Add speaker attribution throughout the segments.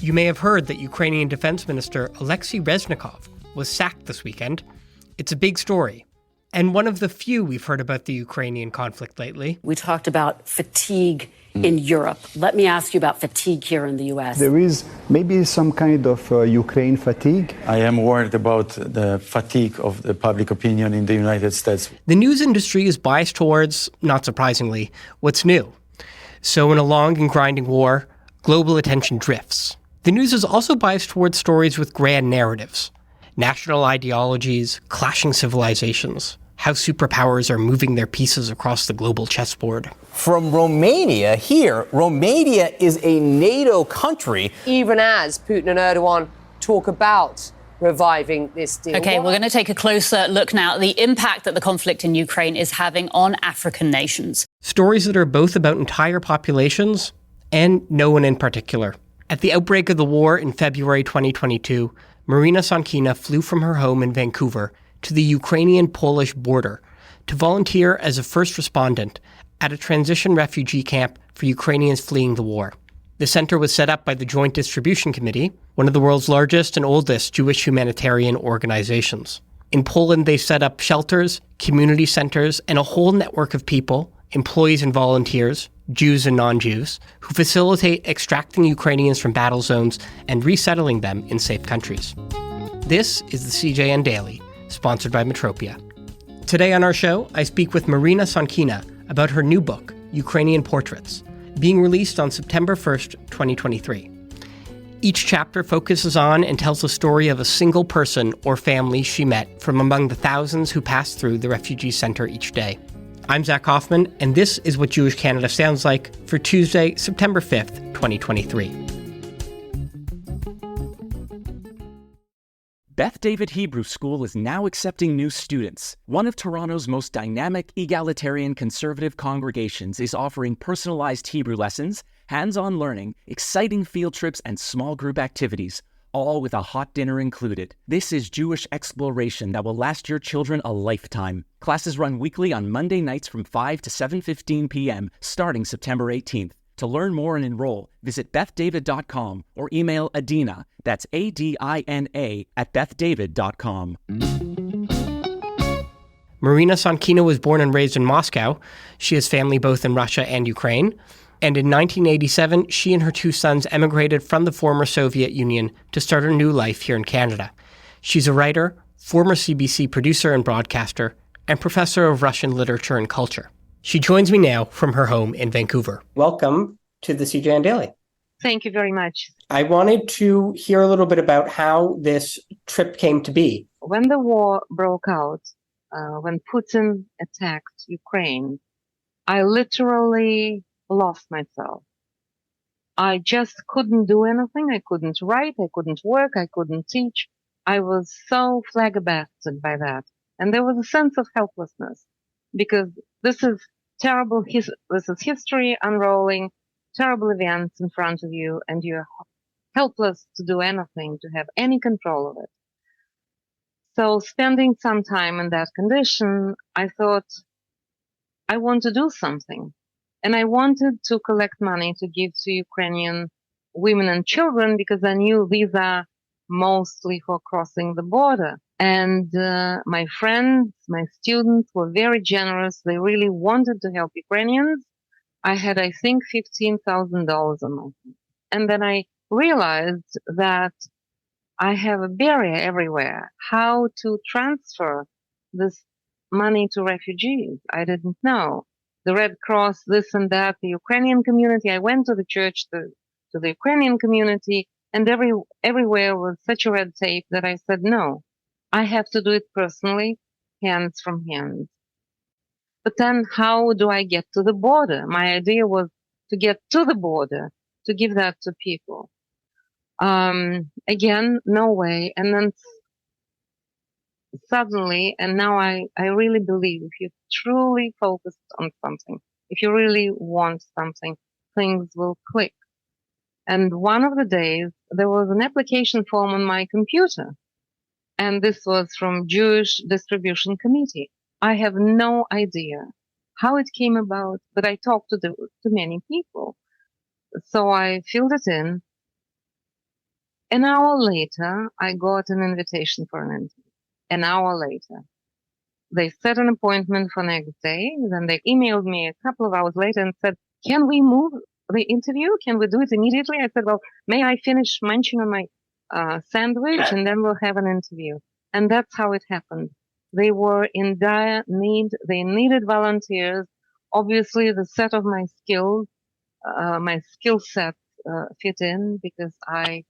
Speaker 1: You may have heard that Ukrainian Defense Minister Oleksii Reznikov was sacked this weekend. It's a big story, and one of the few we've heard about the Ukrainian conflict lately.
Speaker 2: We talked about fatigue in Europe. Let me ask you about fatigue here in the U.S.
Speaker 3: There is maybe some kind of Ukraine fatigue.
Speaker 4: I am worried about the fatigue of the public opinion in the United States.
Speaker 1: The news industry is biased towards, not surprisingly, what's new. So in a long and grinding war, global attention drifts. The news is also biased towards stories with grand narratives, national ideologies, clashing civilizations, how superpowers are moving their pieces across the global chessboard.
Speaker 5: From Romania here, Romania is a NATO country.
Speaker 6: Even as Putin and Erdogan talk about reviving this deal.
Speaker 2: Okay, we're going to take a closer look now at the impact that the conflict in Ukraine is having on African nations.
Speaker 1: Stories that are both about entire populations and no one in particular. At the outbreak of the war in February 2022, Marina Sonkina flew from her home in Vancouver to the Ukrainian-Polish border to volunteer as a first respondent at a transition refugee camp for Ukrainians fleeing the war. The center was set up by the Joint Distribution Committee, one of the world's largest and oldest Jewish humanitarian organizations. In Poland, they set up shelters, community centers, and a whole network of people, employees and volunteers, Jews and non-Jews, who facilitate extracting Ukrainians from battle zones and resettling them in safe countries. This is the CJN Daily, sponsored by Metropia. Today on our show, I speak with Marina Sonkina about her new book, Ukrainian Portraits, being released on September 1st, 2023. Each chapter focuses on and tells the story of a single person or family she met from among the thousands who pass through the refugee center each day. I'm Zach Hoffman, and this is what Jewish Canada sounds like for Tuesday, September 5th, 2023.
Speaker 7: Beth David Hebrew School is now accepting new students. One of Toronto's most dynamic, egalitarian, conservative congregations is offering personalized Hebrew lessons, hands-on learning, exciting field trips, and small group activities, all with a hot dinner included. This is Jewish exploration that will last your children a lifetime. Classes run weekly on Monday nights from 5 to 7:15 p.m., starting September 18th. To learn more and enroll, visit bethdavid.com or email Adina, that's ADINA, at bethdavid.com.
Speaker 1: Marina Sonkina was born and raised in Moscow. She has family both in Russia and Ukraine. And in 1987, she and her two sons emigrated from the former Soviet Union to start a new life here in Canada. She's a writer, former CBC producer and broadcaster, and professor of Russian literature and culture. She joins me now from her home in Vancouver. Welcome to the CJN Daily.
Speaker 8: Thank you very much.
Speaker 1: I wanted to hear a little bit about how this trip came to be.
Speaker 8: When the war broke out, when Putin attacked Ukraine, I literally lost myself. I just couldn't do anything. I couldn't write. I couldn't work. I couldn't teach. I was so flabbergasted by that. And there was a sense of helplessness because this is terrible. This is history unrolling, terrible events in front of you, and you're helpless to do anything, to have any control of it. So spending some time in that condition, I thought, I want to do something. And I wanted to collect money to give to Ukrainian women and children because I knew these are mostly for crossing the border. And my friends, my students were very generous. They really wanted to help Ukrainians. I had, I think, $15,000 on my hand. And then I realized that I have a barrier everywhere. How to transfer this money to refugees? I didn't know. The Red Cross, this and that, the Ukrainian community. I went to the church, to the Ukrainian community, and everywhere was such a red tape that I said, no, I have to do it personally, hands from hands. But then how do I get to the border? My idea was to get to the border, to give that to people. Again, no way. And then suddenly, and now I really believe if you truly focus on something, if you really want something, things will click. And one of the days, there was an application form on my computer. And this was from Jewish Distribution Committee. I have no idea how it came about, but I talked to many people. So I filled it in. An hour later, I got an invitation for an interview. An hour later. They set an appointment for next day. Then they emailed me a couple of hours later and said, can we move the interview? Can we do it immediately? I said, well, may I finish munching on my sandwich and then we'll have an interview. And that's how it happened. They were in dire need. They needed volunteers. Obviously, the set of my skills, my skill set fit in because I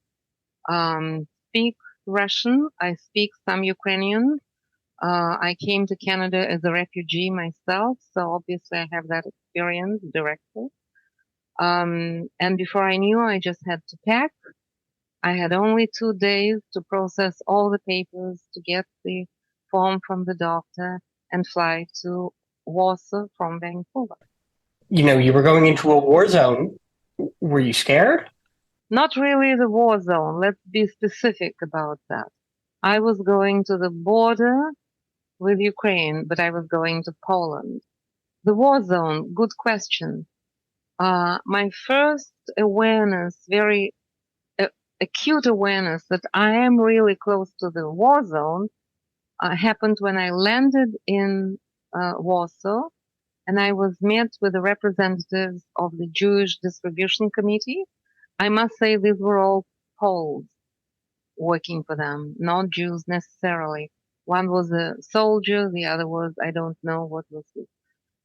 Speaker 8: speak Russian. I speak some Ukrainian. I came to Canada as a refugee myself, so obviously I have that experience directly. And before I knew, I just had to pack. I had only 2 days to process all the papers, to get the form from the doctor, and fly to Warsaw from Vancouver.
Speaker 1: You know, you were going into a war zone. Were you scared?
Speaker 8: Not really the war zone. Let's be specific about that. I was going to the border with Ukraine, but I was going to Poland. The war zone, good question. My first awareness, very acute awareness that I am really close to the war zone happened when I landed in Warsaw, and I was met with the representatives of the Jewish Distribution Committee. I must say these were all Poles working for them, not Jews necessarily. One was a soldier, the other was, I don't know what was his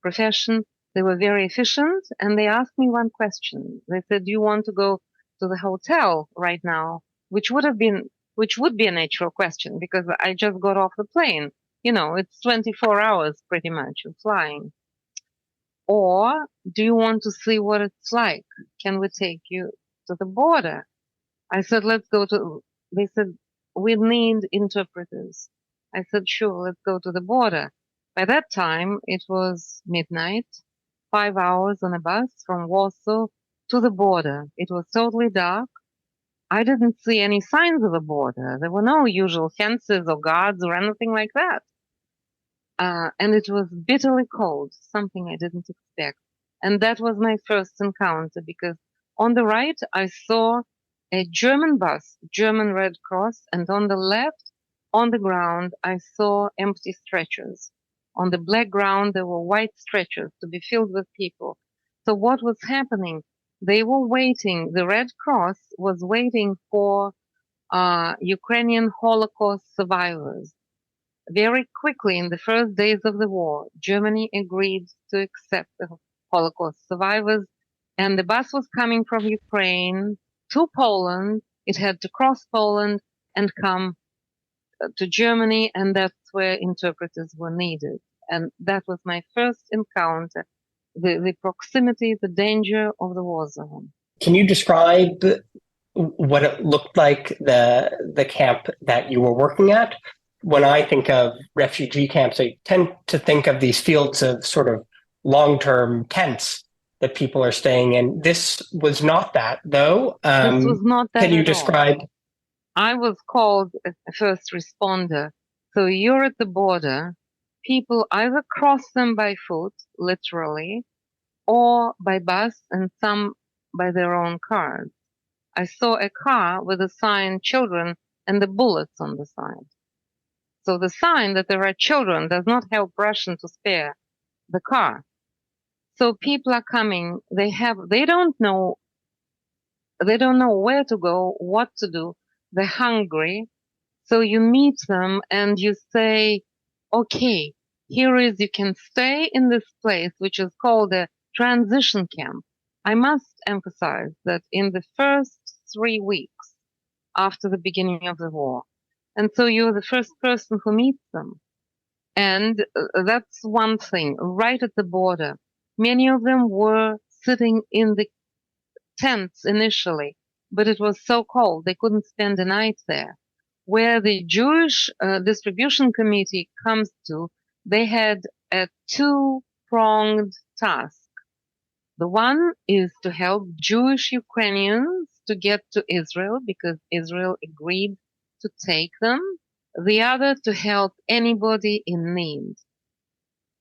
Speaker 8: profession. They were very efficient, and they asked me one question. They said, do you want to go to the hotel right now? Which would be a natural question because I just got off the plane. You know, it's 24 hours pretty much of flying. Or do you want to see what it's like? Can we take you to the border? I said, let's go to, they said, we need interpreters. I said, sure, let's go to the border. By that time, it was midnight, 5 hours on a bus from Warsaw to the border. It was totally dark. I didn't see any signs of a border. There were no usual fences or guards or anything like that. And it was bitterly cold, something I didn't expect. And that was my first encounter because on the right, I saw a German bus, German Red Cross, and on the left, on the ground, I saw empty stretchers. On the black ground, there were white stretchers to be filled with people. So what was happening? They were waiting. The Red Cross was waiting for Ukrainian Holocaust survivors. Very quickly, in the first days of the war, Germany agreed to accept the Holocaust survivors, and the bus was coming from Ukraine to Poland. It had to cross Poland and come to Germany, and that's where interpreters were needed. And that was my first encounter, the proximity, the danger of the war zone.
Speaker 1: Can you describe what it looked like, the camp that you were working at? When I think of refugee camps, I tend to think of these fields of sort of long-term tents that people are staying in. This was not that, though.
Speaker 8: This was not that.
Speaker 1: Can you describe?
Speaker 8: I was called a first responder. So you're at the border. People either cross them by foot, literally, or by bus, and some by their own cars. I saw a car with a sign, children, and the bullets on the side. So the sign that there are children does not help Russian to spare the car. So people are coming. They don't know where to go, what to do. They're hungry. So you meet them and you say, okay, you can stay in this place, which is called a transition camp. I must emphasize that in the first 3 weeks after the beginning of the war, and so you're the first person who meets them. And that's one thing, right at the border. Many of them were sitting in the tents initially, but it was so cold they couldn't spend the night there. Where the Jewish Distribution Committee comes to, they had a two-pronged task. The one is to help Jewish Ukrainians to get to Israel because Israel agreed to take them. The other to help anybody in need.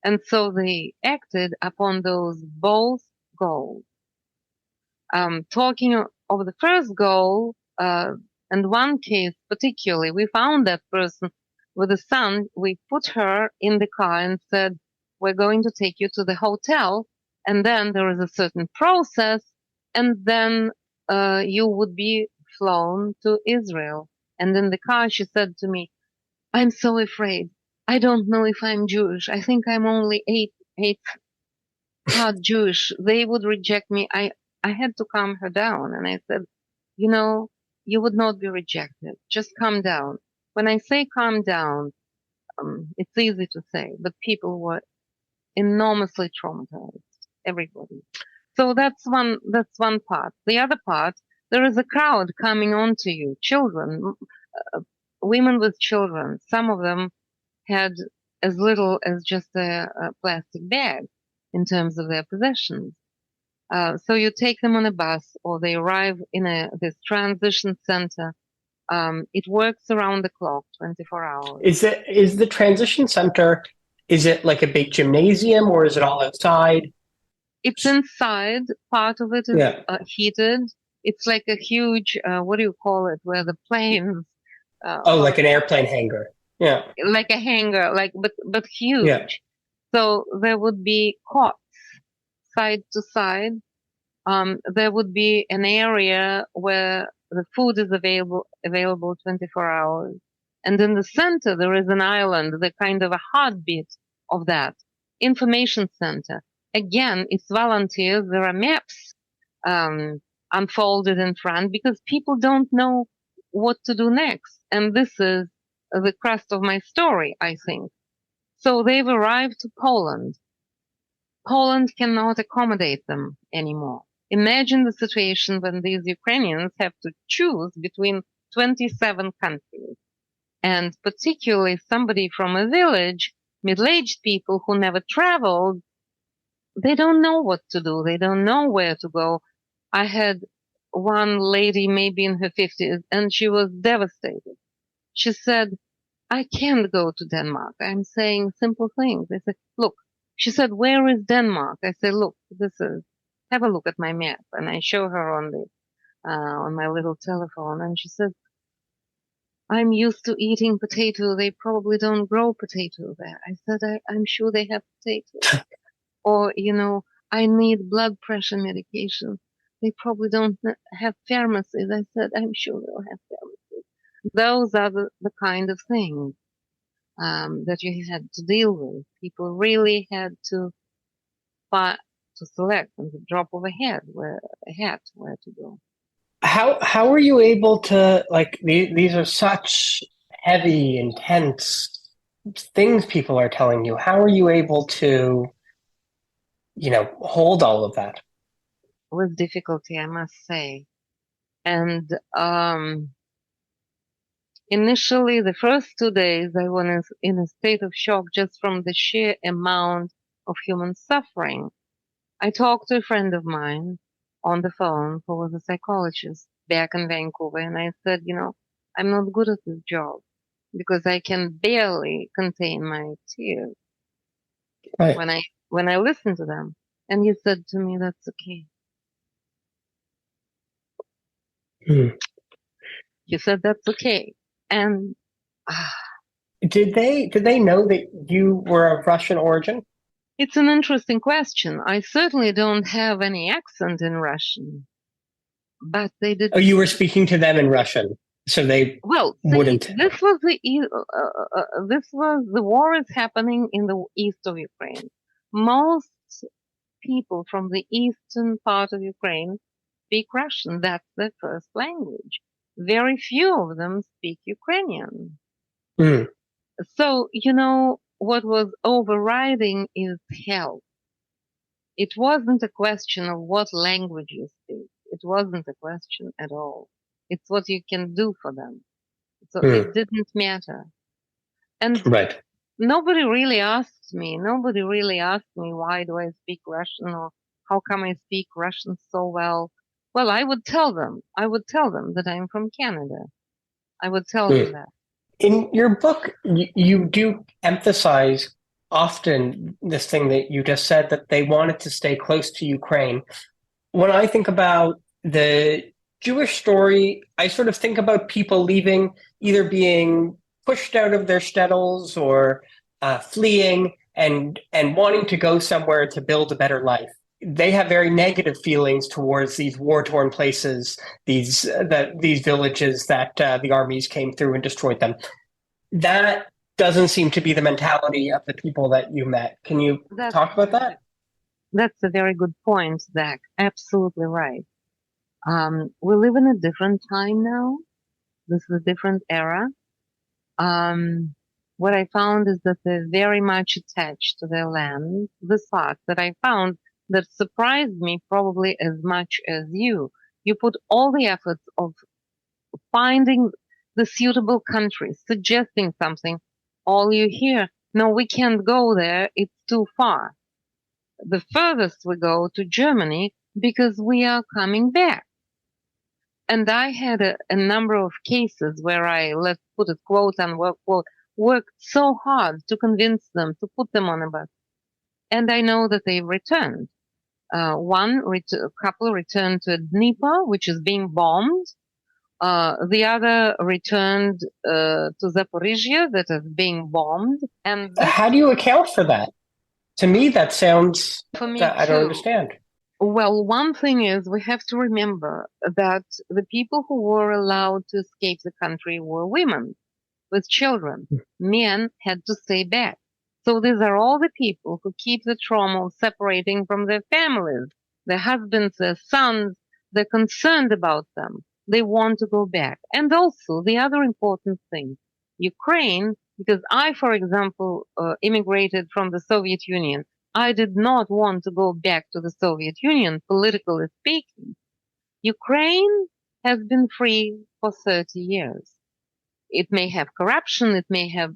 Speaker 8: And so they acted upon those both goals. Talking of the first goal, And one case particularly, we found that person with a son. We put her in the car and said, we're going to take you to the hotel, and then there is a certain process, and then you would be flown to Israel. And in the car, she said to me, I'm so afraid. I don't know if I'm Jewish. I think I'm only eighth part Jewish. They would reject me. I had to calm her down. And I said, you know, you would not be rejected. Just calm down. When I say calm down, it's easy to say, but people were enormously traumatized. Everybody. So that's one part. The other part, there is a crowd coming onto you, children, women with children. Some of them had as little as just a plastic bag in terms of their possessions. So you take them on a bus, or they arrive in this transition center. It works around the clock, 24 hours.
Speaker 1: Is the transition center, is it like a big gymnasium, or is it all outside?
Speaker 8: It's inside. Part of it is heated. It's like a huge, what do you call it, where the planes...
Speaker 1: like an airplane hangar. Yeah.
Speaker 8: Like a hangar, but huge.
Speaker 1: Yeah.
Speaker 8: So there would be cots side to side. There would be an area where the food is available 24 hours. And in the center, there is an island, the kind of a heartbeat of that information center. Again, it's volunteers. There are maps unfolded in front because people don't know what to do next. And this is the crust of my story, I think. So they've arrived to Poland. Poland cannot accommodate them anymore. Imagine the situation when these Ukrainians have to choose between 27 countries. And particularly somebody from a village, middle-aged people who never traveled, they don't know what to do. They don't know where to go. I had one lady, maybe in her 50s, and she was devastated. She said, I can't go to Denmark. I'm saying simple things. I said, look, she said, where is Denmark? I said, look, have a look at my map. And I show her on my little telephone. And she said, I'm used to eating potato. They probably don't grow potato there. I said, I'm sure they have potato. Or, I need blood pressure medication. They probably don't have pharmacies. I said, I'm sure they'll have pharmacies. Those are the kind of things that you had to deal with. People really had to select on the drop of a hat where to go.
Speaker 1: How were you able to, these are such heavy, intense things people are telling you. How are you able to, hold all of that?
Speaker 8: With difficulty, I must say. And initially, the first 2 days, I was in a state of shock just from the sheer amount of human suffering. I talked to a friend of mine on the phone who was a psychologist back in Vancouver, and I said, I'm not good at this job because I can barely contain my tears when I listen to them. And he said to me, that's okay. He said, that's okay. And
Speaker 1: did they know that you were of Russian origin?
Speaker 8: It's an interesting question. I certainly don't have any accent in Russian, but they did.
Speaker 1: Oh, you were speaking to them in Russian, so they wouldn't.
Speaker 8: This was the war is happening in the east of Ukraine. Most people from the eastern part of Ukraine speak Russian. That's their first language. Very few of them speak Ukrainian.
Speaker 1: Mm.
Speaker 8: So, what was overriding is health. It wasn't a question of what language you speak. It wasn't a question at all. It's what you can do for them. So it didn't matter. And nobody really asked me. Nobody really asked me, why do I speak Russian, or how come I speak Russian so well? Well, I would tell them. I would tell them that I'm from Canada. I would tell them that.
Speaker 1: In your book, you do emphasize often this thing that you just said, that they wanted to stay close to Ukraine. When I think about the Jewish story, I sort of think about people leaving, either being pushed out of their shtetls or fleeing and wanting to go somewhere to build a better life. They have very negative feelings towards these war-torn places, these villages that the armies came through and destroyed them. That doesn't seem to be the mentality of the people that you met. Can you talk about that?
Speaker 8: That's a very good point, Zach. Absolutely right. We live in a different time now. This is a different era. What I found is that they're very much attached to their land. The fact that I found that surprised me probably as much as you. You put all the efforts of finding the suitable country, suggesting something. All you hear, no, we can't go there. It's too far. The furthest we go to Germany because we are coming back. And I had a number of cases where I, let's put it quote unquote, worked so hard to convince them to put them on a bus. And I know that they returned. Couple returned to Dnipro, which is being bombed. The other returned to Zaporizhia, that is being bombed. And
Speaker 1: how do you account for that? To me, that sounds.
Speaker 8: For me
Speaker 1: I don't understand.
Speaker 8: Well, one thing is we have to remember that the people who were allowed to escape the country were women with children. Men had to stay back. So these are all the people who keep the trauma of separating from their families, their husbands, their sons. They're concerned about them. They want to go back. And also the other important thing, Ukraine, because I, for example, immigrated from the Soviet Union. I did not want to go back to the Soviet Union, politically speaking. Ukraine has been free for 30 years. It may have corruption, it may have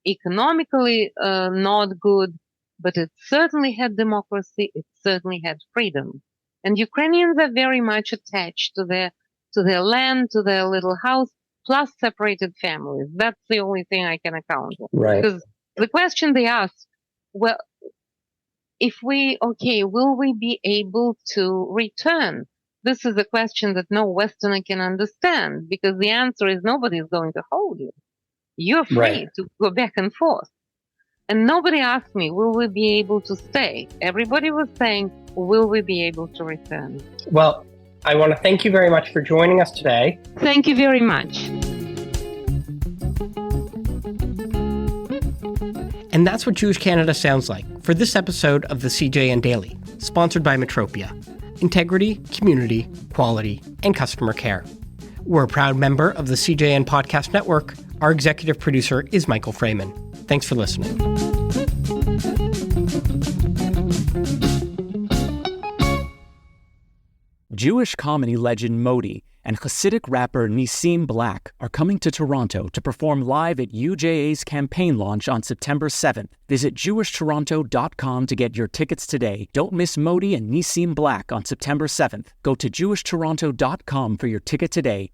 Speaker 8: economically not good, but it certainly had democracy, it certainly had freedom. And Ukrainians are very much attached to their land, to their little house, plus separated families. That's the only thing I can account for.
Speaker 1: Right.
Speaker 8: Because the question they asked, well, will we be able to return? This is a question that no Westerner can understand, because the answer is nobody is going to hold you. You're free to go back and forth. And nobody asked me, will we be able to stay? Everybody was saying, will we be able to return?
Speaker 1: Well, I want to thank you very much for joining us today.
Speaker 8: Thank you very much.
Speaker 1: And that's what Jewish Canada sounds like for this episode of the CJN Daily, sponsored by Metropia. Integrity, community, quality, and customer care. We're a proud member of the CJN Podcast Network. Our executive producer is Michael Freeman. Thanks for listening.
Speaker 7: Jewish comedy legend Modi and Hasidic rapper Nissim Black are coming to Toronto to perform live at UJA's campaign launch on September 7th. Visit jewishtoronto.com to get your tickets today. Don't miss Modi and Nissim Black on September 7th. Go to jewishtoronto.com for your ticket today.